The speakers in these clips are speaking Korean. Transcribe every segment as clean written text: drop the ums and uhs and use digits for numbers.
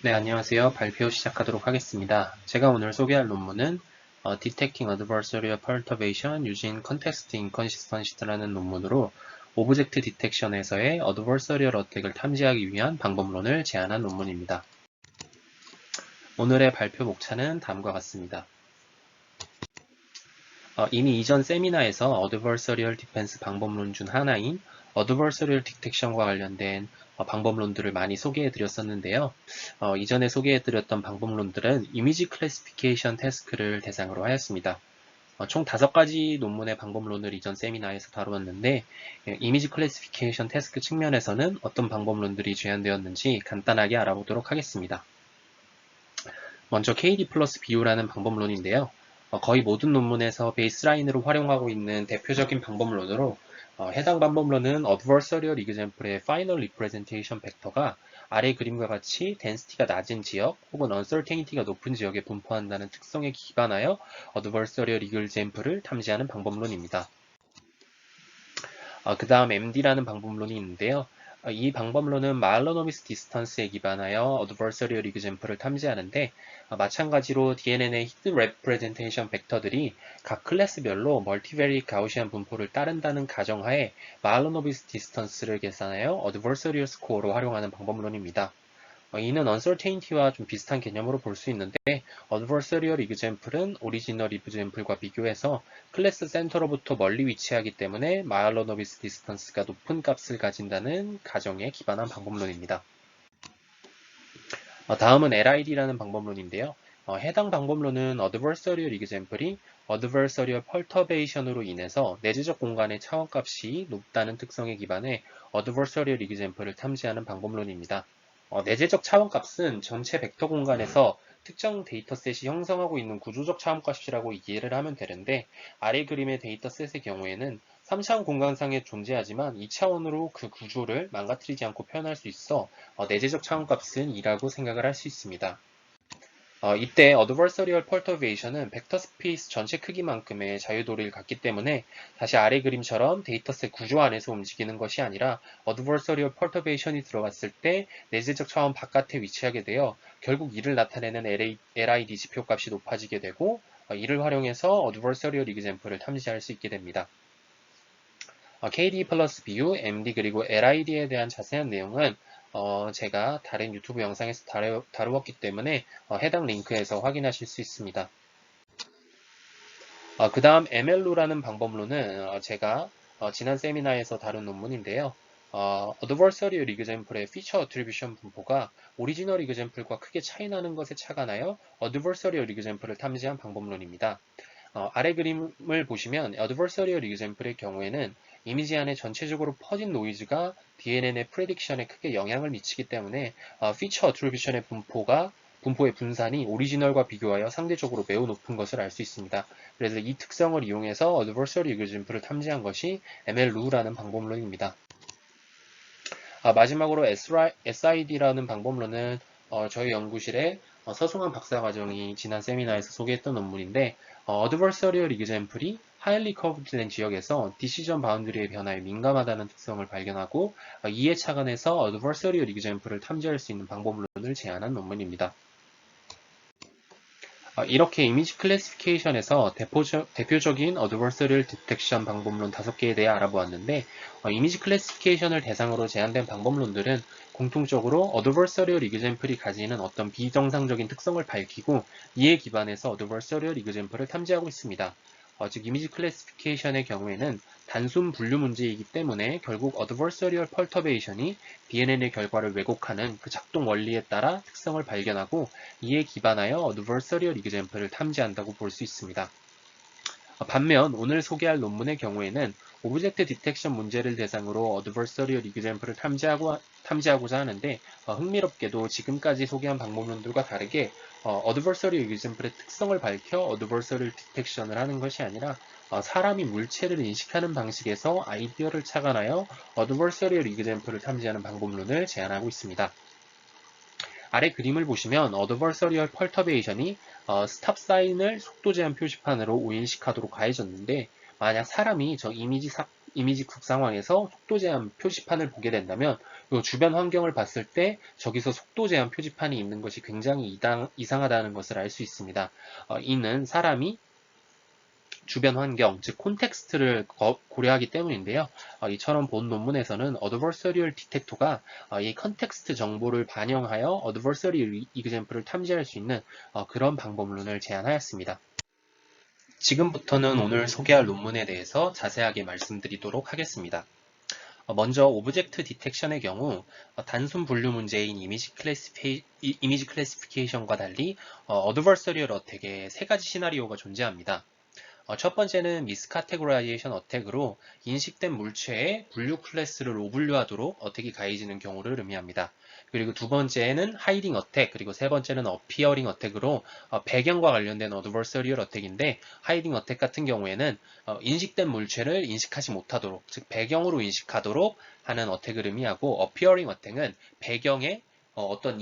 네, 안녕하세요. 발표 시작하도록 하겠습니다. 제가 오늘 소개할 논문은 Detecting Adversarial Perturbation Using Context Inconsistency라는 논문으로 오브젝트 디텍션에서의 Adversarial Attack을 탐지하기 위한 방법론을 제안한 논문입니다. 오늘의 발표 목차는 다음과 같습니다. 이미 이전 세미나에서 Adversarial Defense 방법론 중 하나인 Adversarial Detection과 관련된 방법론들을 많이 소개해 드렸었는데요. 이전에 소개해 드렸던 방법론들은 이미지 클래시피케이션 태스크를 대상으로 하였습니다. 총 5가지 논문의 방법론을 이전 세미나에서 다루었는데 이미지 클래시피케이션 태스크 측면에서는 어떤 방법론들이 제안되었는지 간단하게 알아보도록 하겠습니다. 먼저 KD 플러스 BU라는 방법론인데요. 거의 모든 논문에서 베이스라인으로 활용하고 있는 대표적인 방법론으로 해당 방법론은 Adversarial Example의 Final Representation Vector가 아래 그림과 같이 density가 낮은 지역 혹은 uncertainty가 높은 지역에 분포한다는 특성에 기반하여 Adversarial Example를 탐지하는 방법론입니다. 그 다음 MD라는 방법론이 있는데요. 이 방법론은 말러노비스 디스턴스에 기반하여 Adversarial Example를 탐지하는데 마찬가지로 DNN의 Hidden Representation 벡터들이 각 클래스별로 멀티베리트 가우시안 분포를 따른다는 가정하에 말러노비스 디스턴스를 계산하여 Adversarial Score로 활용하는 방법론입니다. 이는 uncertainty와 좀 비슷한 개념으로 볼 수 있는데 adversarial example은 original example과 비교해서 클래스 센터로부터 멀리 위치하기 때문에 마일러노비스 디스턴스가 높은 값을 가진다는 가정에 기반한 방법론입니다. 다음은 LID라는 방법론인데요. 해당 방법론은 adversarial example이 adversarial perturbation으로 인해서 내재적 공간의 차원값이 높다는 특성에 기반해 adversarial example를 탐지하는 방법론입니다. 내재적 차원값은 전체 벡터 공간에서 특정 데이터셋이 형성하고 있는 구조적 차원값이라고 이해를 하면 되는데 아래 그림의 데이터셋의 경우에는 3차원 공간상에 존재하지만 2차원으로 그 구조를 망가뜨리지 않고 표현할 수 있어 내재적 차원값은 2라고 생각을 할 수 있습니다. 이때 Adversarial Perturbation은 벡터 스페이스 전체 크기만큼의 자유도를 갖기 때문에 다시 아래 그림처럼 데이터셋 구조 안에서 움직이는 것이 아니라 Adversarial Perturbation이 들어갔을 때 내재적 차원 바깥에 위치하게 되어 결국 이를 나타내는 LID 지표값이 높아지게 되고 이를 활용해서 Adversarial Example를 탐지할 수 있게 됩니다. KD 플러스 BU, MD 그리고 LID에 대한 자세한 내용은 제가 다른 유튜브 영상에서 다루었기 때문에 해당 링크에서 확인하실 수 있습니다. 그 다음 ML로라는 방법론은 제가 지난 세미나에서 다룬 논문인데요. Adversarial Example의 Feature Attribution 분포가 Original Example과 크게 차이나는 것에 착안하여 Adversarial Example를 탐지한 방법론입니다. 아래 그림을 보시면 Adversarial Example의 경우에는 이미지 안에 전체적으로 퍼진 노이즈가 DNN의 프레딕션에 크게 영향을 미치기 때문에 Feature Attribution의 분포의 분산이 오리지널과 비교하여 상대적으로 매우 높은 것을 알 수 있습니다. 그래서 이 특성을 이용해서 Adversarial Example를 탐지한 것이 ML루라는 방법론입니다. 마지막으로 SID라는 방법론은 저희 연구실에 서승환 박사과정이 지난 세미나에서 소개했던 논문인데 Adversarial Example이 하일리 커브드된 지역에서 디시전 바운드리의 변화에 민감하다는 특성을 발견하고 이에 착안해서 Adversarial Example를 탐지할 수 있는 방법론을 제안한 논문입니다. 이렇게 이미지 클래시피케이션에서 대표적인 Adversarial Detection 방법론 5개에 대해 알아보았는데 이미지 클래시피케이션을 대상으로 제안된 방법론들은 공통적으로 Adversarial Example이 가지는 어떤 비정상적인 특성을 밝히고 이에 기반해서 Adversarial Example를 탐지하고 있습니다. 즉 이미지 클래시피케이션의 경우에는 단순 분류 문제이기 때문에 결국 Adversarial Perturbation이 DNN의 결과를 왜곡하는 그 작동 원리에 따라 특성을 발견하고 이에 기반하여 Adversarial Example를 탐지한다고 볼 수 있습니다. 반면 오늘 소개할 논문의 경우에는 오브젝트 디텍션 문제를 대상으로 Adversarial Example를 탐지하고자 하는데 흥미롭게도 지금까지 소개한 방법론들과 다르게 Adversarial Example의 특성을 밝혀 Adversarial Detection을 하는 것이 아니라 사람이 물체를 인식하는 방식에서 아이디어를 착안하여 Adversarial Example를 탐지하는 방법론을 제안하고 있습니다. 아래 그림을 보시면 Adversarial Perturbation이 스탑 사인을 속도 제한 표시판으로 오인식하도록 가해졌는데 만약 사람이 저 이미지 국 상황에서 속도 제한 표시판을 보게 된다면 그리고 주변 환경을 봤을 때 저기서 속도 제한 표지판이 있는 것이 굉장히 이상하다는 것을 알 수 있습니다. 이는 사람이 주변 환경, 즉 콘텍스트를 고려하기 때문인데요. 이처럼 본 논문에서는 어드버서리얼 디텍터가 이 컨텍스트 정보를 반영하여 어드버서리 이그젬플을 탐지할 수 있는 그런 방법론을 제안하였습니다. 지금부터는 오늘 소개할 논문에 대해서 자세하게 말씀드리도록 하겠습니다. 먼저 오브젝트 디텍션의 경우 단순 분류 문제인 이미지 클래시피케이션과 달리 어드버서리얼 어택에 세 가지 시나리오가 존재합니다. 첫 번째는 미스카테고라이제이션 어택으로 인식된 물체의 분류 클래스를 오분류하도록 어택이 가해지는 경우를 의미합니다. 그리고 두 번째는 하이딩 어택, 그리고 세 번째는 어피어링 어택으로 배경과 관련된 어드버서리얼 어택인데, 하이딩 어택 같은 경우에는 인식된 물체를 인식하지 못하도록, 즉 배경으로 인식하도록 하는 어택을 의미하고, 어피어링 어택은 배경에 어떤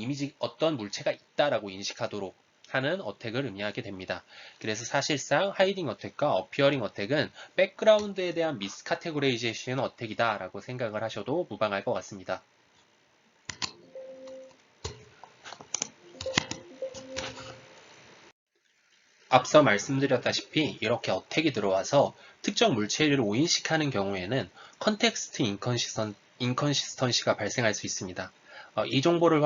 물체가 있다라고 인식하도록 하는 어택을 의미하게 됩니다. 그래서 사실상 하이딩 어택과 어피어링 어택은 백그라운드에 대한 미스카테고라이제이션 어택이다 라고 생각을 하셔도 무방할 것 같습니다. 앞서 말씀드렸다시피 이렇게 어택이 들어와서 특정 물체를 오인식하는 경우에는 컨텍스트 인컨시스턴시가 발생할 수 있습니다. 이 정보를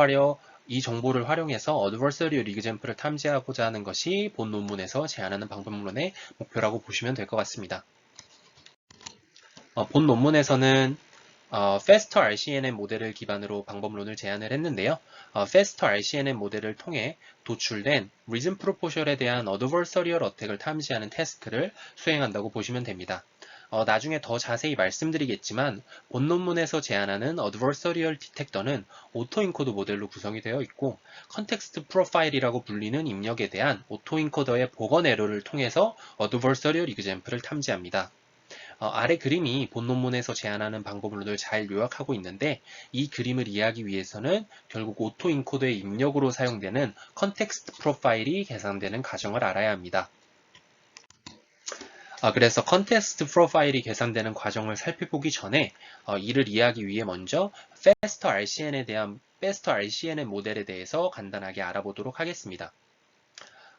활용해서 어드버서리얼 이그젬플을 탐지하고자 하는 것이 본 논문에서 제안하는 방법론의 목표라고 보시면 될 것 같습니다. 본 논문에서는 FASTER RCNN 모델을 기반으로 방법론을 제안을 했는데요. FASTER RCNN 모델을 통해 도출된 Reason Proposal에 대한 Adversarial Attack을 탐지하는 태스크를 수행한다고 보시면 됩니다. 나중에 더 자세히 말씀드리겠지만 본 논문에서 제안하는 Adversarial Detector는 오토인코더 모델로 구성이 되어 있고 컨텍스트 프로파일이라고 불리는 입력에 대한 오토인코더의 복원 에러를 통해서 Adversarial Example을 탐지합니다. 아래 그림이 본 논문에서 제안하는 방법론을 잘 요약하고 있는데, 이 그림을 이해하기 위해서는 결국 오토인코더의 입력으로 사용되는 컨텍스트 프로파일이 계산되는 과정을 알아야 합니다. 그래서 컨텍스트 프로파일이 계산되는 과정을 살펴보기 전에 이를 이해하기 위해 먼저 FASTER RCNN 모델에 대해서 간단하게 알아보도록 하겠습니다.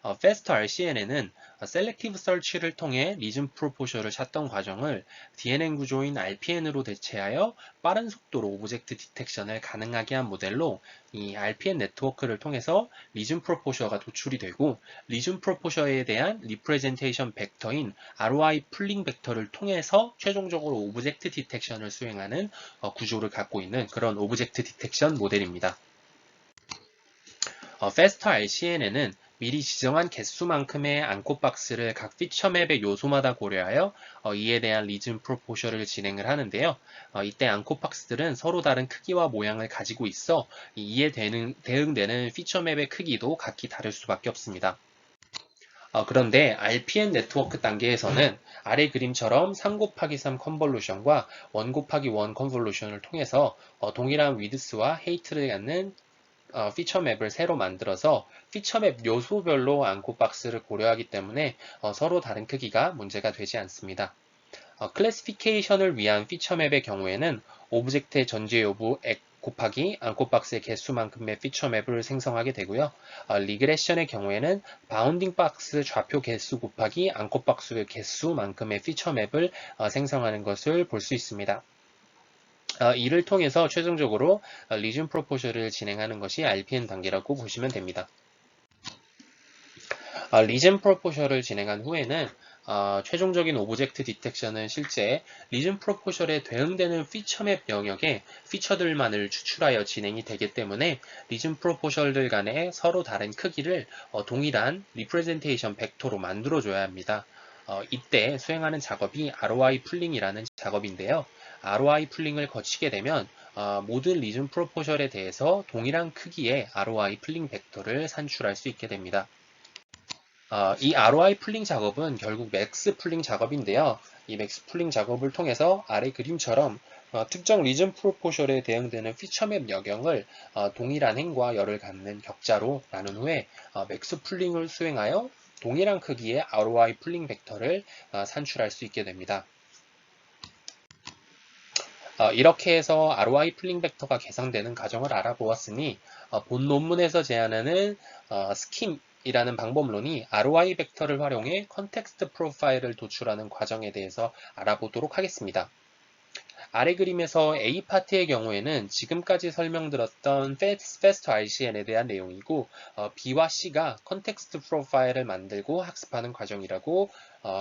FAST RCNN은 Selective Search를 통해 Region Proposal을 찾던 과정을 DNN 구조인 RPN으로 대체하여 빠른 속도로 오브젝트 디텍션을 가능하게 한 모델로, 이 RPN 네트워크를 통해서 Region Proposal가 도출이 되고 Region Proposal에 대한 리프레젠테이션 벡터인 ROI 풀링 벡터를 통해서 최종적으로 오브젝트 디텍션을 수행하는 구조를 갖고 있는 그런 오브젝트 디텍션 모델입니다. FASTER RCNN은 미리 지정한 개수만큼의 앙코박스를 각 피처맵의 요소마다 고려하여 이에 대한 리즌 프로포셜을 진행을 하는데요. 이때 앙코박스들은 서로 다른 크기와 모양을 가지고 있어 이에 대응되는 피처맵의 크기도 각기 다를 수밖에 없습니다. 그런데 RPN 네트워크 단계에서는 아래 그림처럼 3 곱하기 3 컨볼루션과 1 곱하기 1 컨볼루션을 통해서 동일한 위드스와 헤이트를 갖는 피처맵을 새로 만들어서 피처맵 요소별로 앙코박스를 고려하기 때문에 서로 다른 크기가 문제가 되지 않습니다. 클래시피케이션을 위한 피처맵의 경우에는 오브젝트의 전제 여부 곱하기 앙코박스의 개수만큼의 피처맵을 생성하게 되고요. 리그레션의 경우에는 바운딩 박스 좌표 개수 곱하기 앙코박스의 개수만큼의 피처맵을 생성하는 것을 볼 수 있습니다. 이를 통해서 최종적으로 리즌 프로포셜을 진행하는 것이 RPN 단계라고 보시면 됩니다. 리즌 프로포셜을 진행한 후에는 최종적인 오브젝트 디텍션은 실제 리즌 프로포셜에 대응되는 피처맵 영역에 피처들만을 추출하여 진행이 되기 때문에 리즌 프로포셜들 간의 서로 다른 크기를 동일한 리프레젠테이션 벡터로 만들어줘야 합니다. 이때 수행하는 작업이 ROI 풀링이라는 작업인데요. ROI 풀링을 거치게 되면 모든 리즌 프로포셜에 대해서 동일한 크기의 ROI 풀링 벡터를 산출할 수 있게 됩니다. 이 ROI 풀링 작업은 결국 맥스 풀링 작업인데요. 이 맥스 풀링 작업을 통해서 아래 그림처럼 특정 리즌 프로포셜에 대응되는 피처맵 여경을 동일한 행과 열을 갖는 격자로 나눈 후에 맥스 풀링을 수행하여 동일한 크기의 ROI 풀링 벡터를 산출할 수 있게 됩니다. 이렇게 해서 ROI 풀링 벡터가 계산되는 과정을 알아보았으니 본 논문에서 제안하는 스킴이라는 방법론이 ROI 벡터를 활용해 컨텍스트 프로파일을 도출하는 과정에 대해서 알아보도록 하겠습니다. 아래 그림에서 A 파트의 경우에는 지금까지 설명드렸던 FAST RCN에 대한 내용이고 B와 C가 컨텍스트 프로파일을 만들고 학습하는 과정이라고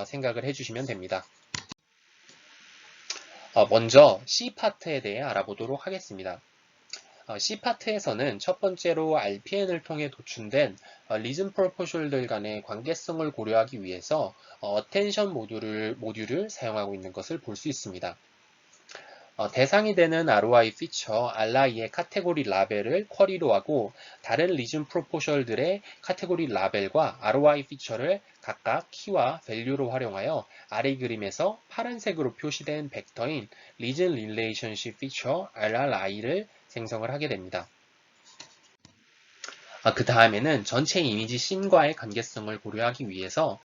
생각을 해주시면 됩니다. 먼저 C 파트에 대해 알아보도록 하겠습니다. C 파트에서는 첫 번째로 RPN을 통해 도출된 리즌 프로포셜들 간의 관계성을 고려하기 위해서 어텐션 모듈을 사용하고 있는 것을 볼 수 있습니다. 대상이 되는 ROI 피처 RI의 카테고리 라벨을 쿼리로 하고 다른 리즌 프로포셜들의 카테고리 라벨과 ROI 피처를 각각 키와 밸류로 활용하여 아래 그림에서 파란색으로 표시된 벡터인 리즌 릴레이션십 피처 RRI를 생성을 하게 됩니다. 그 다음에는 전체 이미지 씬과의 관계성을 고려하기 위해서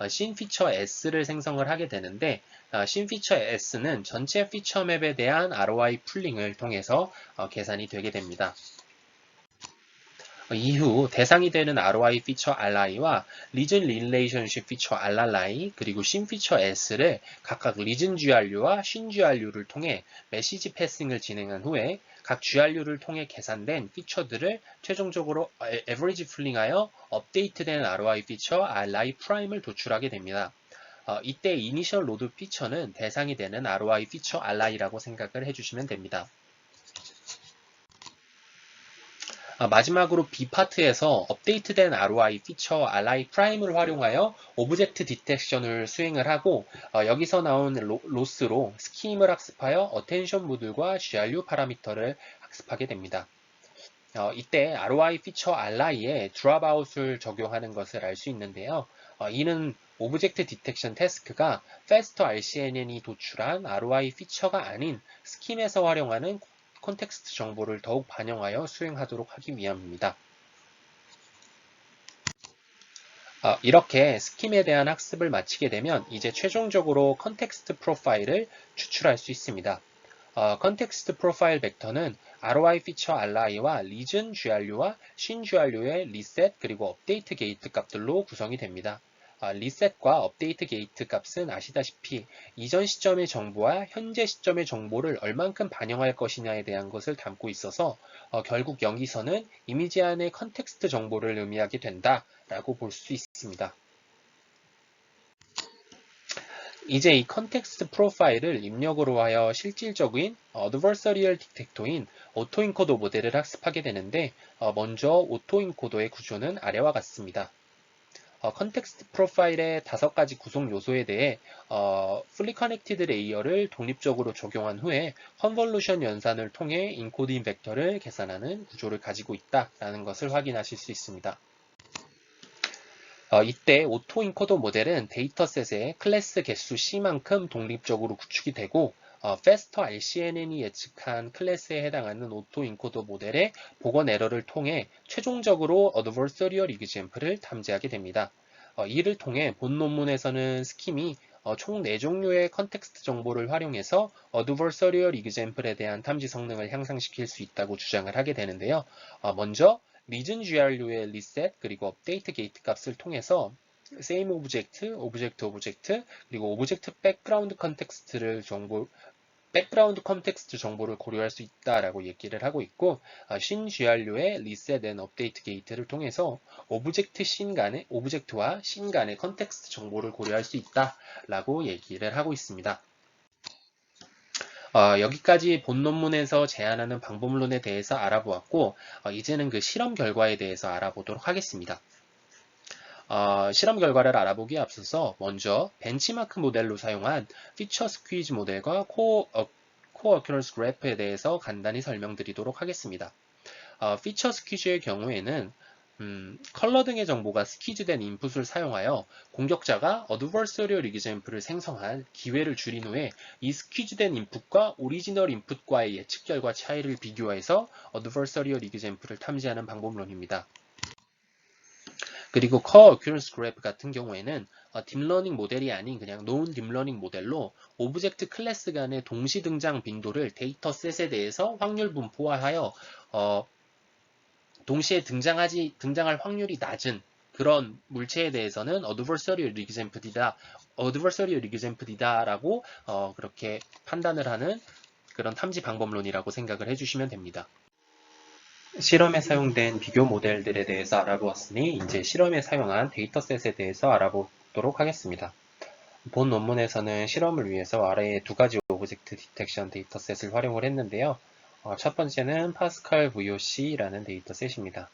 씬 피처 S를 생성을 하게 되는데 씬 피처 S는 전체 피처 맵에 대한 ROI 풀링을 통해서 계산이 되게 됩니다. 이후 대상이 되는 ROI 피처 RI와 리즌 릴레이션십 피처 RRI 그리고 씬 피처 S를 각각 리즌 GRU와 신 GRU를 통해 메시지 패싱을 진행한 후에 각 GRU를 통해 계산된 피처들을 최종적으로 에버리지 풀링하여 업데이트된 ROI 피처 RI 프라임을 도출하게 됩니다. 이때 이니셜 로드 피처는 대상이 되는 ROI 피처 RI라고 생각을 해주시면 됩니다. 마지막으로 B파트에서 업데이트된 ROI 피처 RI 프라임을 활용하여 오브젝트 디텍션을 수행을 하고 여기서 나온 로스로 스킴을 학습하여 어텐션 모듈과 GRU 파라미터를 학습하게 됩니다. 이때 ROI 피처 RI에 드롭아웃을 적용하는 것을 알 수 있는데요. 이는 오브젝트 디텍션 태스크가 FAST RCNN이 도출한 ROI 피처가 아닌 스킴에서 활용하는 콘텍스트 정보를 더욱 반영하여 수행하도록 하기 위함입니다. 이렇게 스킴에 대한 학습을 마치게 되면 이제 최종적으로 컨텍스트 프로파일을 추출할 수 있습니다. 컨텍스트 프로파일 벡터는 ROI 피처 RI와 리즌 GRU와 신 GRU의 리셋 그리고 업데이트 게이트 값들로 구성이 됩니다. 리셋과 업데이트 게이트 값은 아시다시피 이전 시점의 정보와 현재 시점의 정보를 얼만큼 반영할 것이냐에 대한 것을 담고 있어서 결국 여기서는 이미지 안의 컨텍스트 정보를 의미하게 된다라고 볼 수 있습니다. 이제 이 컨텍스트 프로파일을 입력으로 하여 실질적인 어드버서리얼 디텍터인 오토인코더 모델을 학습하게 되는데 먼저 오토인코더의 구조는 아래와 같습니다. 컨텍스트 프로파일의 5가지 구성 요소에 대해 fully connected layer를 독립적으로 적용한 후에 컨볼루션 연산을 통해 인코딩 벡터를 계산하는 구조를 가지고 있다라는 것을 확인하실 수 있습니다. 이때 오토인코더 모델은 데이터셋의 클래스 개수 C만큼 독립적으로 구축이 되고 FAST RCNN이 예측한 클래스에 해당하는 오토인코더 모델의 복원 에러를 통해 최종적으로 adversarial example을 탐지하게 됩니다. 이를 통해 본 논문에서는 스킴이 총 4종류의 컨텍스트 정보를 활용해서 adversarial example에 대한 탐지 성능을 향상시킬 수 있다고 주장을 하게 되는데요. 먼저 리즌 GRU의 리셋 그리고 업데이트 게이트 값을 통해서 same 오브젝트, 오브젝트, 그리고 오브젝트 백그라운드 컨텍스트 정보를 고려할 수 있다라고 얘기를 하고 있고 신 GRU의 리셋 앤 업데이트 게이트를 통해서 오브젝트와 신 간의 컨텍스트 정보를 고려할 수 있다라고 얘기를 하고 있습니다. 여기까지 본 논문에서 제안하는 방법론에 대해서 알아보았고 이제는 그 실험 결과에 대해서 알아보도록 하겠습니다. 실험 결과를 알아보기에 앞서서 먼저 벤치마크 모델로 사용한 피처 스퀴즈 모델과 코어 어큐런스 그래프에 대해서 간단히 설명드리도록 하겠습니다. 피처 스퀴즈의 경우에는 컬러 등의 정보가 스퀴즈된 인풋을 사용하여 공격자가 adversarial example을 생성한 기회를 줄인 후에 이 스퀴즈된 인풋과 오리지널 인풋과의 예측 결과 차이를 비교해서 adversarial example을 탐지하는 방법론입니다. 그리고 Core Occurrence Graph 같은 경우에는 딥러닝 모델이 아닌 그냥 known 딥러닝 모델로 오브젝트 클래스 간의 동시 등장 빈도를 데이터셋에 대해서 확률 분포화하여 동시에 등장할 확률이 낮은 그런 물체에 대해서는 adversarial exempt이다라고 그렇게 판단을 하는 그런 탐지 방법론이라고 생각을 해주시면 됩니다. 실험에 사용된 비교 모델들에 대해서 알아보았으니 이제 실험에 사용한 데이터셋에 대해서 알아보도록 하겠습니다. 본 논문에서는 실험을 위해서 아래의 두 가지 오브젝트 디텍션 데이터셋을 활용을 했는데요. 첫 번째는 파스칼 VOC라는 데이터셋입니다.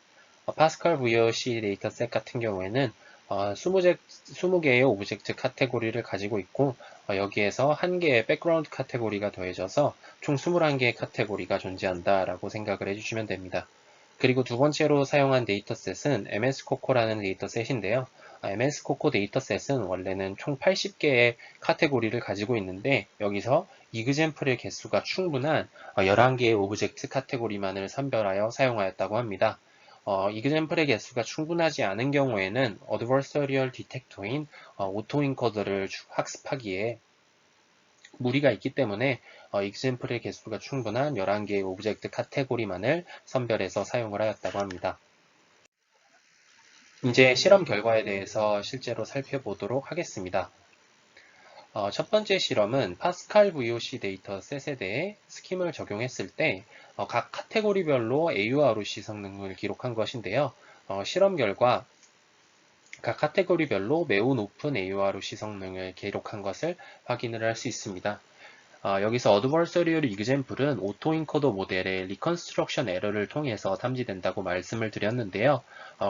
파스칼 VOC 데이터셋 같은 경우에는 20개의 오브젝트 카테고리를 가지고 있고 여기에서 1개의 백그라운드 카테고리가 더해져서 총 21개의 카테고리가 존재한다라고 생각을 해주시면 됩니다. 그리고 두 번째로 사용한 데이터셋은 MSCOCO라는 데이터셋인데요. MSCOCO 데이터셋은 원래는 총 80개의 카테고리를 가지고 있는데 여기서 이그젬플의 개수가 충분한 11개의 오브젝트 카테고리만을 선별하여 사용하였다고 합니다. 이그젬플의 개수가 충분하지 않은 경우에는 어드버서리얼 디텍터인 오토인커더를 학습하기에 무리가 있기 때문에 이그젬플의 개수가 충분한 11개의 오브젝트 카테고리만을 선별해서 사용을 하였다고 합니다. 이제 실험 결과에 대해서 실제로 살펴보도록 하겠습니다. 첫 번째 실험은 파스칼 VOC 데이터셋에 대해 스킴을 적용했을 때 각 카테고리별로 AUROC 성능을 기록한 것인데요. 실험 결과 각 카테고리별로 매우 높은 AUROC 성능을 기록한 것을 확인을 할 수 있습니다. 여기서 어드버서리얼 이그젬플은 오토인코더 모델의 리컨스트럭션 에러를 통해서 탐지된다고 말씀을 드렸는데요.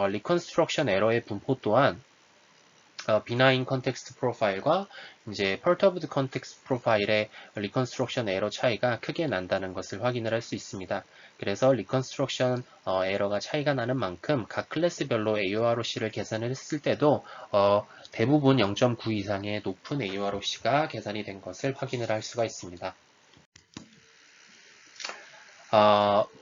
리컨스트럭션 에러의 분포 또한 비나인 컨텍스트 프로파일과 이제 퍼터브드 컨텍스트 프로파일의 리컨스트럭션 에러 차이가 크게 난다는 것을 확인을 할 수 있습니다. 그래서 리컨스트럭션 에러가 차이가 나는 만큼 각 클래스별로 AUROC를 계산을 했을 때도 대부분 0.9 이상의 높은 AUROC가 계산이 된 것을 확인을 할 수가 있습니다.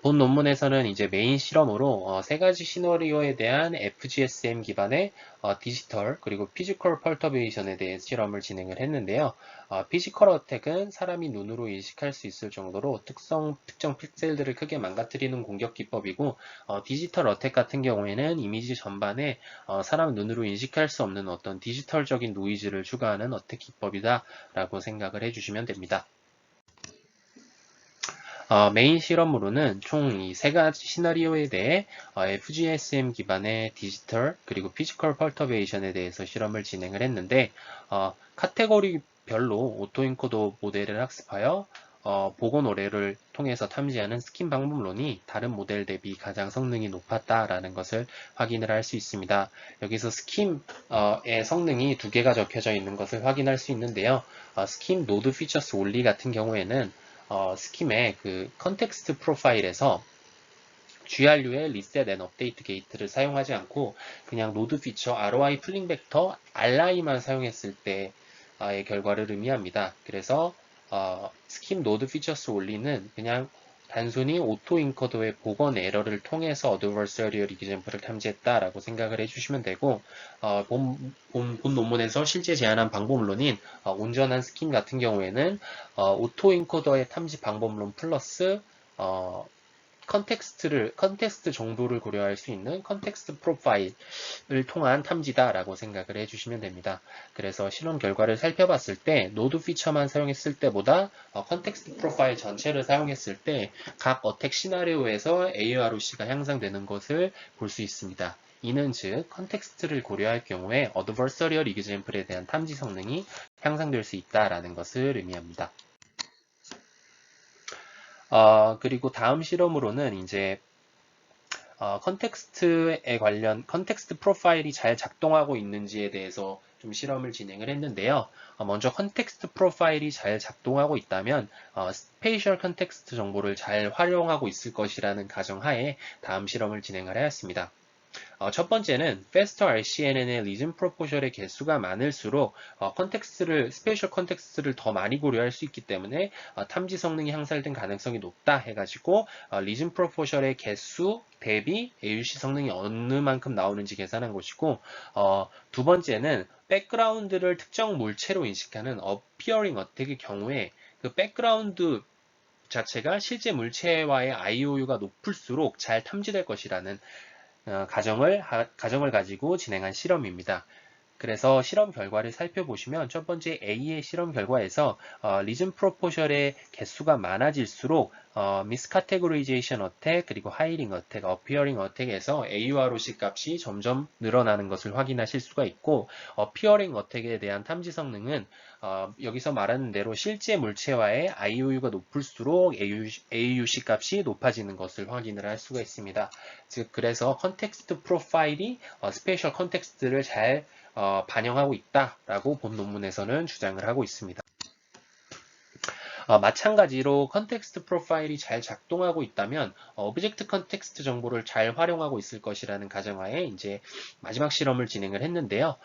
본 논문에서는 이제 메인 실험으로 세 가지 시나리오에 대한 FGSM 기반의 디지털 그리고 피지컬 펄터베이션에 대해 실험을 진행을 했는데요. 피지컬 어택은 사람이 눈으로 인식할 수 있을 정도로 특정 픽셀들을 크게 망가뜨리는 공격 기법이고 디지털 어택 같은 경우에는 이미지 전반에 사람 눈으로 인식할 수 없는 어떤 디지털적인 노이즈를 추가하는 어택 기법이다라고 생각을 해주시면 됩니다. 메인 실험으로는 총 이 세 가지 시나리오에 대해 FGSM 기반의 디지털 그리고 피지컬 펄터베이션에 대해서 실험을 진행을 했는데 카테고리별로 오토인코더 모델을 학습하여 복원 오래를 통해서 탐지하는 스킨 방법론이 다른 모델 대비 가장 성능이 높았다라는 것을 확인을 할 수 있습니다. 여기서 스킴의 성능이 두 개가 적혀져 있는 것을 확인할 수 있는데요. 스킴 노드 피처스 올리 같은 경우에는 스킴의 그 컨텍스트 프로파일에서 GRU의 리셋 앤 업데이트 게이트를 사용하지 않고 그냥 노드 피처 ROI 플링 벡터 RI만 사용했을 때의 결과를 의미합니다. 그래서 스킴 노드 피처스 올리는 그냥 단순히 오토 인커더의 복원 에러를 통해서 어드버서리얼 이그젬플을 탐지했다라고 생각을 해주시면 되고 본 논문에서 실제 제안한 방법론인 온전한 스킨 같은 경우에는 오토 인코더의 탐지 방법론 플러스 컨텍스트 정도를 고려할 수 있는 컨텍스트 프로파일을 통한 탐지다라고 생각을 해주시면 됩니다. 그래서 실험 결과를 살펴봤을 때 노드 피처만 사용했을 때보다 컨텍스트 프로파일 전체를 사용했을 때 각 어택 시나리오에서 AUROC가 향상되는 것을 볼 수 있습니다. 이는 즉 컨텍스트를 고려할 경우에 어드버서리얼 이그젬플에 대한 탐지 성능이 향상될 수 있다라는 것을 의미합니다. 그리고 다음 실험으로는 이제 컨텍스트 프로파일이 잘 작동하고 있는지에 대해서 좀 실험을 진행을 했는데요. 먼저 컨텍스트 프로파일이 잘 작동하고 있다면 스페이셜 컨텍스트 정보를 잘 활용하고 있을 것이라는 가정하에 다음 실험을 진행을 하였습니다. 첫 번째는 faster RCNN의 region proportion의 개수가 많을수록 스페셜 컨텍스트를 더 많이 고려할 수 있기 때문에 탐지 성능이 향상된 가능성이 높다 해가지고 region proportion의 개수 대비 AUC 성능이 어느 만큼 나오는지 계산한 것이고, 두 번째는 백그라운드를 특정 물체로 인식하는 appearing 어택의 경우에 그 백그라운드 자체가 실제 물체와의 IOU가 높을수록 잘 탐지될 것이라는 가정을 가지고 진행한 실험입니다. 그래서 실험 결과를 살펴보시면 첫 번째 A의 실험 결과에서 리즌 프로포셜의 개수가 많아질수록 미스카테고리제이션 어택 그리고 하이링 어택, 어피어링 어택에서 AUROC 값이 점점 늘어나는 것을 확인하실 수가 있고, 어피어링 어택에 대한 탐지 성능은 여기서 말하는 대로 실제 물체와의 IOU가 높을수록 AUC 값이 높아지는 것을 확인을 할 수가 있습니다. 즉 그래서 컨텍스트 프로파일이 스페셜 컨텍스트를 잘 반영하고 있다라고 본 논문에서는 주장을 하고 있습니다. 마찬가지로 컨텍스트 프로파일이 잘 작동하고 있다면 오브젝트 컨텍스트 정보를 잘 활용하고 있을 것이라는 가정하에 이제 마지막 실험을 진행을 했는데요.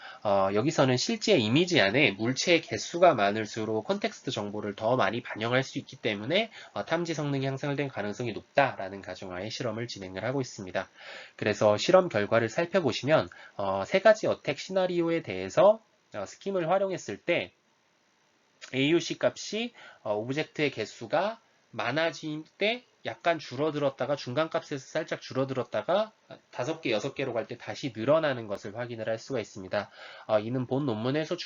여기서는 실제 이미지 안에 물체의 개수가 많을수록 컨텍스트 정보를 더 많이 반영할 수 있기 때문에 탐지 성능이 향상된 가능성이 높다라는 가정하에 실험을 진행을 하고 있습니다. 그래서 실험 결과를 살펴보시면 세 가지 어택 시나리오에 대해서 스킴을 활용했을 때 AUC 값이 오브젝트의 개수가 많아질 때 약간 줄어들었다가 중간값에서 살짝 줄어들었다가 5개, 6개로 갈 때 다시 늘어나는 것을 확인을 할 수가 있습니다. 이는 본 논문에서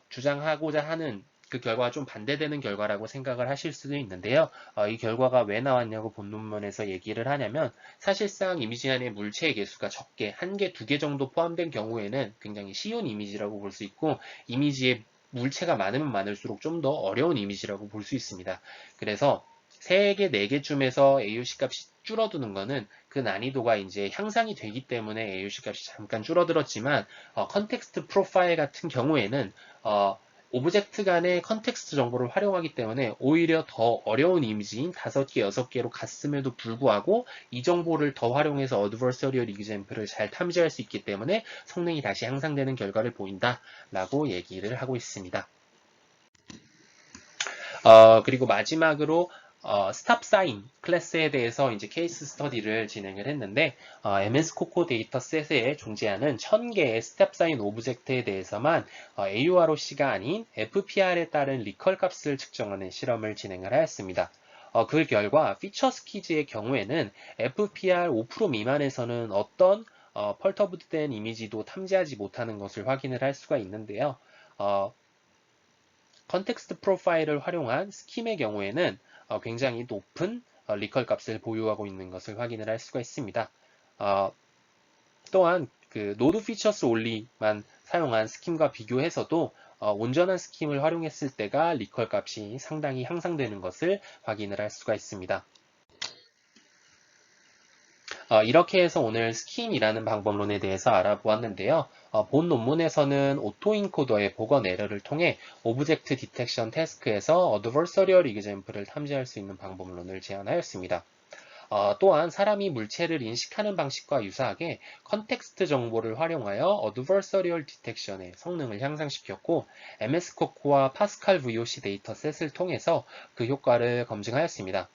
주장하고자 하는 그 결과와 좀 반대되는 결과라고 생각을 하실 수도 있는데요. 이 결과가 왜 나왔냐고 본 논문에서 얘기를 하냐면 사실상 이미지 안에 물체의 개수가 적게 1개, 2개 정도 포함된 경우에는 굉장히 쉬운 이미지라고 볼 수 있고, 이미지의 물체가 많으면 많을수록 좀 더 어려운 이미지라고 볼 수 있습니다. 그래서 3개, 4개쯤에서 AUC 값이 줄어드는 거는 그 난이도가 이제 향상이 되기 때문에 AUC 값이 잠깐 줄어들었지만, 컨텍스트 프로파일 같은 경우에는 오브젝트 간의 컨텍스트 정보를 활용하기 때문에 오히려 더 어려운 이미지인 5개, 6개로 갔음에도 불구하고 이 정보를 더 활용해서 어드버서리얼 이그젬플을 잘 탐지할 수 있기 때문에 성능이 다시 향상되는 결과를 보인다라고 얘기를 하고 있습니다. 그리고 마지막으로 스탑 사인 클래스에 대해서 이제 케이스 스터디를 진행을 했는데, MS 코코 데이터셋에 존재하는 1000개의 스탑 사인 오브젝트에 대해서만 AUROC가 아닌 FPR에 따른 리컬 값을 측정하는 실험을 진행을 하였습니다. 그 결과 피처 스키즈의 경우에는 FPR 5% 미만에서는 어떤 펄터브된 이미지도 탐지하지 못하는 것을 확인을 할 수가 있는데요. 컨텍스트 프로파일을 활용한 스킴의 경우에는 굉장히 높은 리컬 값을 보유하고 있는 것을 확인을 할 수가 있습니다. 또한 그 노드 피처스 올리만 사용한 스킴과 비교해서도 온전한 스킴을 활용했을 때가 리컬 값이 상당히 향상되는 것을 확인을 할 수가 있습니다. 이렇게 해서 오늘 스킴이라는 방법론에 대해서 알아보았는데요. 본 논문에서는 오토인코더의 복원 에러를 통해 오브젝트 디텍션 태스크에서 어드버서리얼 이그젬플을 탐지할 수 있는 방법론을 제안하였습니다. 또한 사람이 물체를 인식하는 방식과 유사하게 컨텍스트 정보를 활용하여 어드버서리얼 디텍션의 성능을 향상시켰고, MS 코코와 파스칼 VOC 데이터셋을 통해서 그 효과를 검증하였습니다.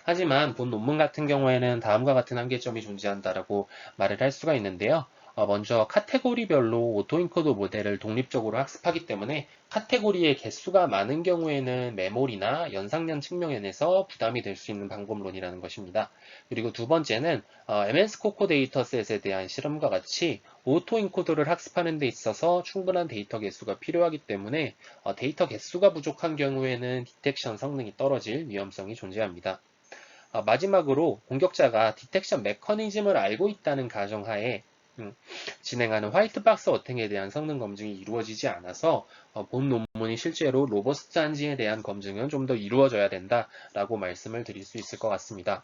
하지만 본 논문 같은 경우에는 다음과 같은 한계점이 존재한다라고 말을 할 수가 있는데요. 먼저 카테고리별로 오토인코드 모델을 독립적으로 학습하기 때문에 카테고리의 개수가 많은 경우에는 메모리나 연상량 측면에서 부담이 될 수 있는 방법론이라는 것입니다. 그리고 두 번째는 MS 코코 데이터셋에 대한 실험과 같이 오토인코더를 학습하는 데 있어서 충분한 데이터 개수가 필요하기 때문에 데이터 개수가 부족한 경우에는 디텍션 성능이 떨어질 위험성이 존재합니다. 마지막으로 공격자가 디텍션 메커니즘을 알고 있다는 가정하에 진행하는 화이트박스 어택에 대한 성능 검증이 이루어지지 않아서 본 논문이 실제로 로버스트한지에 대한 검증은 좀 더 이루어져야 된다라고 말씀을 드릴 수 있을 것 같습니다.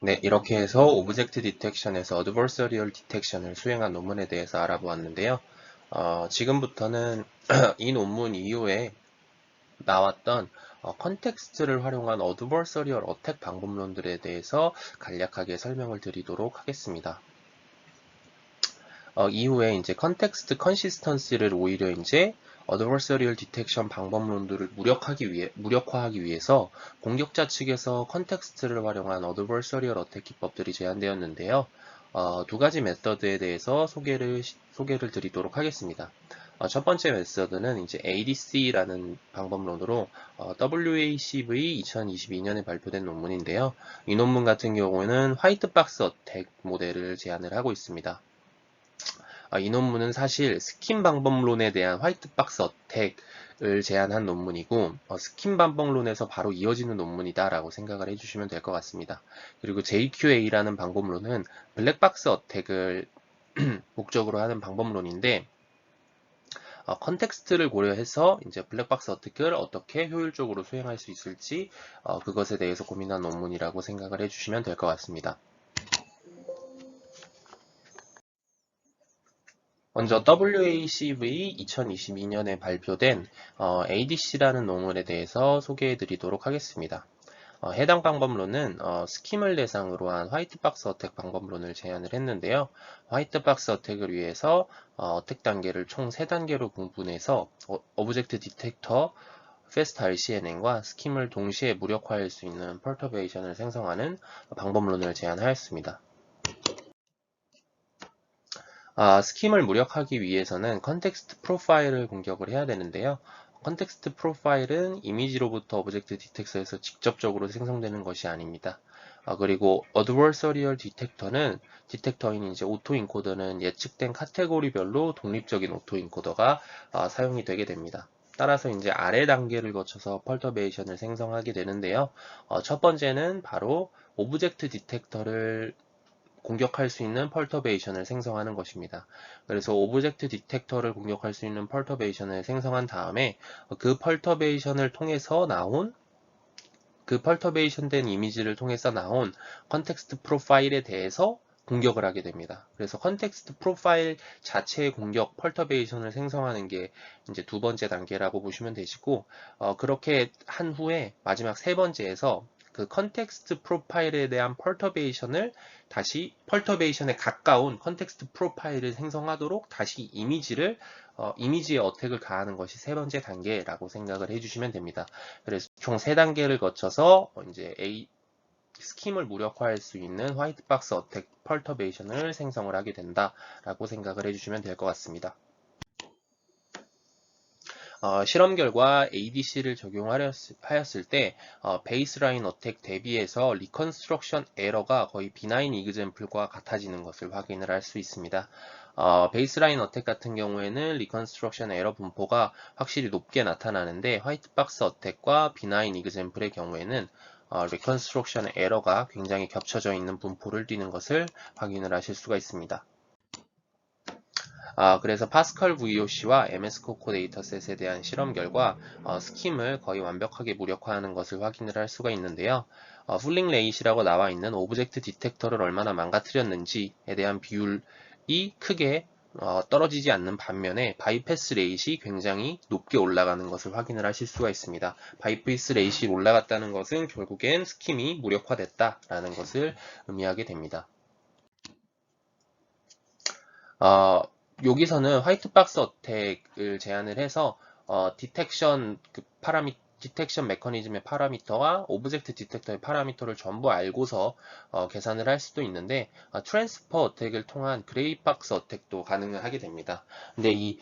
네, 이렇게 해서 오브젝트 디텍션에서 어드버서리얼 디텍션을 수행한 논문에 대해서 알아보았는데요. 지금부터는 이 논문 이후에 나왔던 컨텍스트를 활용한 어드버서리얼 어택 방법론들에 대해서 간략하게 설명을 드리도록 하겠습니다. 이후에 이제 컨텍스트 컨시스턴시를 오히려 이제 어드버서리얼 디텍션 방법론들을 무력화하기 위해서 공격자 측에서 컨텍스트를 활용한 어드버서리얼 어택 기법들이 제안되었는데요. 두 가지 메서드에 대해서 소개를 드리도록 하겠습니다. 첫 번째 메서드는 이제 ADC라는 방법론으로 WACV 2022년에 발표된 논문인데요. 이 논문 같은 경우에는 화이트박스 어택 모델을 제안을 하고 있습니다. 이 논문은 사실 스킨 방법론에 대한 화이트박스 어택을 제안한 논문이고 스킨 방법론에서 바로 이어지는 논문이다라고 생각을 해주시면 될 것 같습니다. 그리고 JQA라는 방법론은 블랙박스 어택을 목적으로 하는 방법론인데 컨텍스트를 고려해서 이제 블랙박스 어택을 어떻게 효율적으로 수행할 수 있을지 그것에 대해서 고민한 논문이라고 생각을 해주시면 될 것 같습니다. 먼저 WACV 2022년에 발표된 ADC라는 논문에 대해서 소개해 드리도록 하겠습니다. 해당 방법론은 스킴을 대상으로 한 화이트박스 어택 방법론을 제안을 했는데요. 화이트박스 어택을 위해서 어택 단계를 총 3단계로 구분해서 오브젝트 디텍터, 패스트 RCNN과 스킴을 동시에 무력화할 수 있는 펄터베이션을 생성하는 방법론을 제안하였습니다. 스킴을 무력하기 위해서는 컨텍스트 프로파일을 공격을 해야 되는데요. 컨텍스트 프로파일은 이미지로부터 오브젝트 디텍터에서 직접적으로 생성되는 것이 아닙니다. 그리고 어드버서리얼 디텍터인 이제 오토인코더는 예측된 카테고리별로 독립적인 오토인코더가 사용이 되게 됩니다. 따라서 이제 아래 단계를 거쳐서 펄터베이션을 생성하게 되는데요. 첫 번째는 바로 오브젝트 디텍터를 공격할 수 있는 펄터베이션을 생성하는 것입니다. 그래서 오브젝트 디텍터를 공격할 수 있는 펄터베이션을 생성한 다음에 그 펄터베이션을 통해서 나온 그 펄터베이션 된 이미지를 통해서 나온 컨텍스트 프로파일에 대해서 공격을 하게 됩니다. 그래서 컨텍스트 프로파일 자체의 공격 펄터베이션을 생성하는 게 이제 두 번째 단계라고 보시면 되시고 그렇게 한 후에 마지막 세 번째에서 그 컨텍스트 프로파일에 대한 펄터베이션을 다시 펄터베이션에 가까운 컨텍스트 프로파일을 생성하도록 다시 이미지에 어택을 가하는 것이 세 번째 단계라고 생각을 해주시면 됩니다. 그래서 총 세 단계를 거쳐서 이제 스킴을 무력화할 수 있는 화이트박스 어택 펄터베이션을 생성을 하게 된다라고 생각을 해주시면 될 것 같습니다. 실험 결과 ADC를 적용하였을 때 베이스라인 어택 대비해서 리컨스트럭션 에러가 거의 비나인 이그젬플과 같아지는 것을 확인을 할 수 있습니다. 베이스라인 어택 같은 경우에는 리컨스트럭션 에러 분포가 확실히 높게 나타나는데 화이트박스 어택과 비나인 이그젬플의 경우에는 리컨스트럭션 에러가 굉장히 겹쳐져 있는 분포를 띠는 것을 확인을 하실 수가 있습니다. 그래서 파스컬 VOC와 MS 코코 데이터셋에 대한 실험 결과 스킴을 거의 완벽하게 무력화하는 것을 확인을 할 수가 있는데요. 풀링 레이시라고 나와 있는 오브젝트 디텍터를 얼마나 망가뜨렸는지에 대한 비율이 크게 떨어지지 않는 반면에 바이패스 레이시 굉장히 높게 올라가는 것을 확인을 하실 수가 있습니다. 바이패스 레이시 올라갔다는 것은 결국엔 스킴이 무력화됐다라는 것을 의미하게 됩니다. 여기서는 화이트박스 어택을 제안을 해서 디텍션 메커니즘의 파라미터와 오브젝트 디텍터의 파라미터를 전부 알고서 계산을 할 수도 있는데 트랜스퍼 어택을 통한 그레이박스 어택도 가능을 하게 됩니다. 근데 이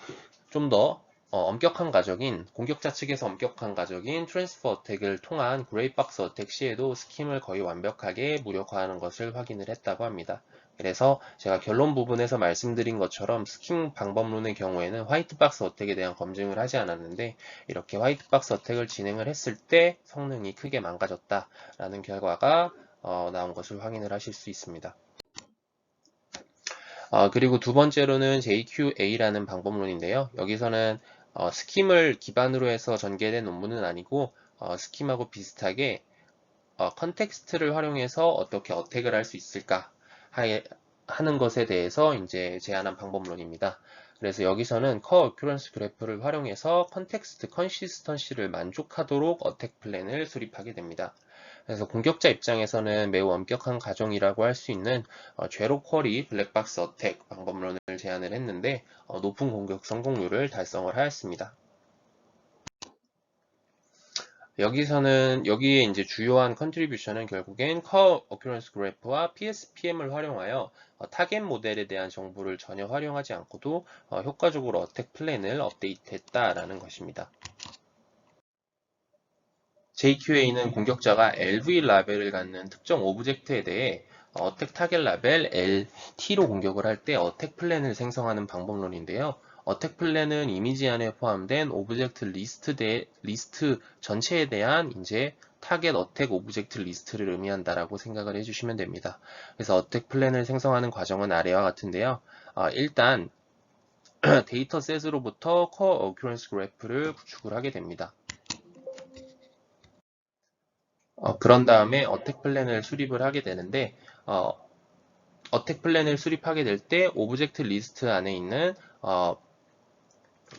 좀 더 엄격한 가적인 공격자 측에서 엄격한 가적인 트랜스퍼 어택을 통한 그레이박스 어택 시에도 스킴을 거의 완벽하게 무력화하는 것을 확인을 했다고 합니다. 그래서 제가 결론 부분에서 말씀드린 것처럼 스킨 방법론의 경우에는 화이트박스 어택에 대한 검증을 하지 않았는데 이렇게 화이트박스 어택을 진행을 했을 때 성능이 크게 망가졌다라는 결과가 나온 것을 확인을 하실 수 있습니다. 그리고 두 번째로는 JQA라는 방법론인데요. 여기서는 스킴을 기반으로 해서 전개된 논문은 아니고 스킴하고 비슷하게 컨텍스트를 활용해서 어떻게 어택을 할 수 있을까 하는 것에 대해서 이제 제안한 방법론입니다. 그래서 여기서는 커 어큐런스 그래프를 활용해서 컨텍스트 컨시스턴시를 만족하도록 어택 플랜을 수립하게 됩니다. 그래서 공격자 입장에서는 매우 엄격한 가정이라고 할 수 있는 제로 쿼리 블랙박스 어택 방법론을 제안을 했는데 높은 공격 성공률을 달성을 하였습니다. 여기에 이제 주요한 컨트리뷰션은 결국엔 커 어큐런스 그래프와 PSPM을 활용하여 타겟 모델에 대한 정보를 전혀 활용하지 않고도 효과적으로 어택 플랜을 업데이트했다라는 것입니다. JQA는 공격자가 LV 라벨을 갖는 특정 오브젝트에 대해 어택 타겟 라벨 LT로 공격을 할 때 어택 플랜을 생성하는 방법론인데요. 어택 플랜은 이미지 안에 포함된 오브젝트 리스트 전체에 대한 이제 타겟 어택 오브젝트 리스트를 의미한다라고 생각을 해주시면 됩니다. 그래서 어택 플랜을 생성하는 과정은 아래와 같은데요. 일단 데이터셋으로부터 커 어큐런스 그래프를 구축을 하게 됩니다. 그런 다음에 어택 플랜을 수립을 하게 되는데 어택 플랜을 수립하게 될 때 오브젝트 리스트 안에 있는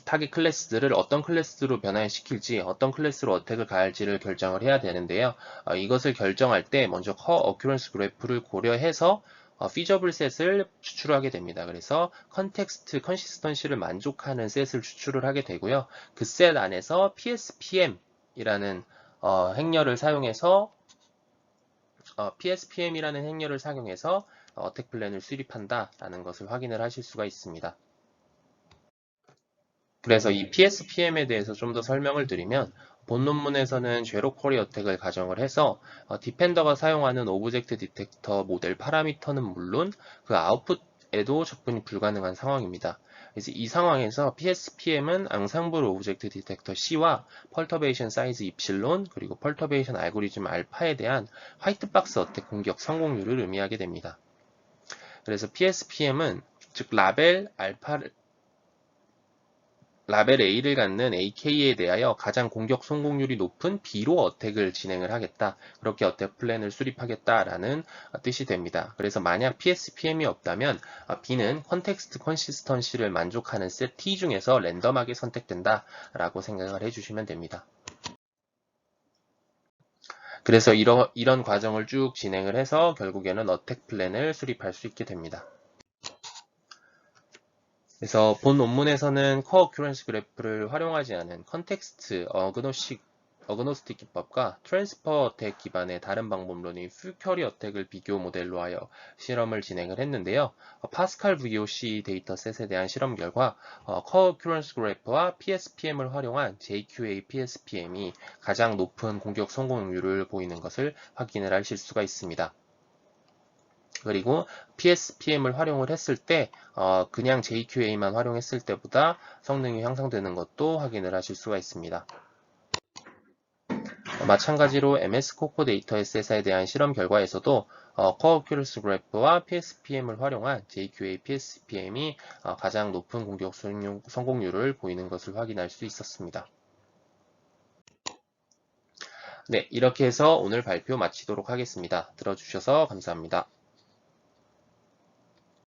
타깃 클래스들을 어떤 클래스로 변환시킬지 어떤 클래스로 어택을 가할지를 결정을 해야 되는데요. 이것을 결정할 때 먼저 커 어큐런스 그래프를 고려해서 피저블 셋을 추출하게 됩니다. 그래서 컨텍스트 컨시스턴시를 만족하는 셋을 추출을 하게 되고요. 그 셋 안에서 PSPM이라는 행렬을 사용해서 PSPM이라는 행렬을 사용해서 어택 플랜을 수립한다라는 것을 확인을 하실 수가 있습니다. 그래서 이 PSPM에 대해서 좀 더 설명을 드리면 본 논문에서는 제로 쿼리 어택을 가정을 해서 디펜더가 사용하는 오브젝트 디텍터 모델 파라미터는 물론 그 아웃풋에도 접근이 불가능한 상황입니다. 그래서 이 상황에서 PSPM은 앙상블 오브젝트 디텍터 C와 펄터베이션 사이즈 입실론 그리고 펄터베이션 알고리즘 알파에 대한 화이트박스 어택 공격 성공률을 의미하게 됩니다. 그래서 PSPM은 즉 라벨 A를 갖는 AK에 대하여 가장 공격 성공률이 높은 B로 어택을 진행을 하겠다. 그렇게 어택 플랜을 수립하겠다라는 뜻이 됩니다. 그래서 만약 PSPM이 없다면 B는 컨텍스트 컨시스턴시를 만족하는 셋 T 중에서 랜덤하게 선택된다라고 생각을 해주시면 됩니다. 그래서 이런 과정을 쭉 진행을 해서 결국에는 어택 플랜을 수립할 수 있게 됩니다. 그래서 본 논문에서는 커 어큐런스 그래프를 활용하지 않은 컨텍스트 어그노스틱 기법과 트랜스퍼 어택 기반의 다른 방법론인 퓨 쿼리 어택을 비교 모델로 하여 실험을 진행을 했는데요. 파스칼 VOC 데이터셋에 대한 실험 결과 커 어큐런스 그래프와 PSPM을 활용한 JQA PSPM이 가장 높은 공격 성공률을 보이는 것을 확인을 하실 수가 있습니다. 그리고 PSPM을 활용을 했을 때 그냥 JQA만 활용했을 때보다 성능이 향상되는 것도 확인을 하실 수가 있습니다. 마찬가지로 MS 코코 데이터 SS에 대한 실험 결과에서도 커 어큐런스 그래프와 PSPM을 활용한 JQA PSPM이 가장 높은 공격 성공률을 보이는 것을 확인할 수 있었습니다. 네, 이렇게 해서 오늘 발표 마치도록 하겠습니다. 들어주셔서 감사합니다.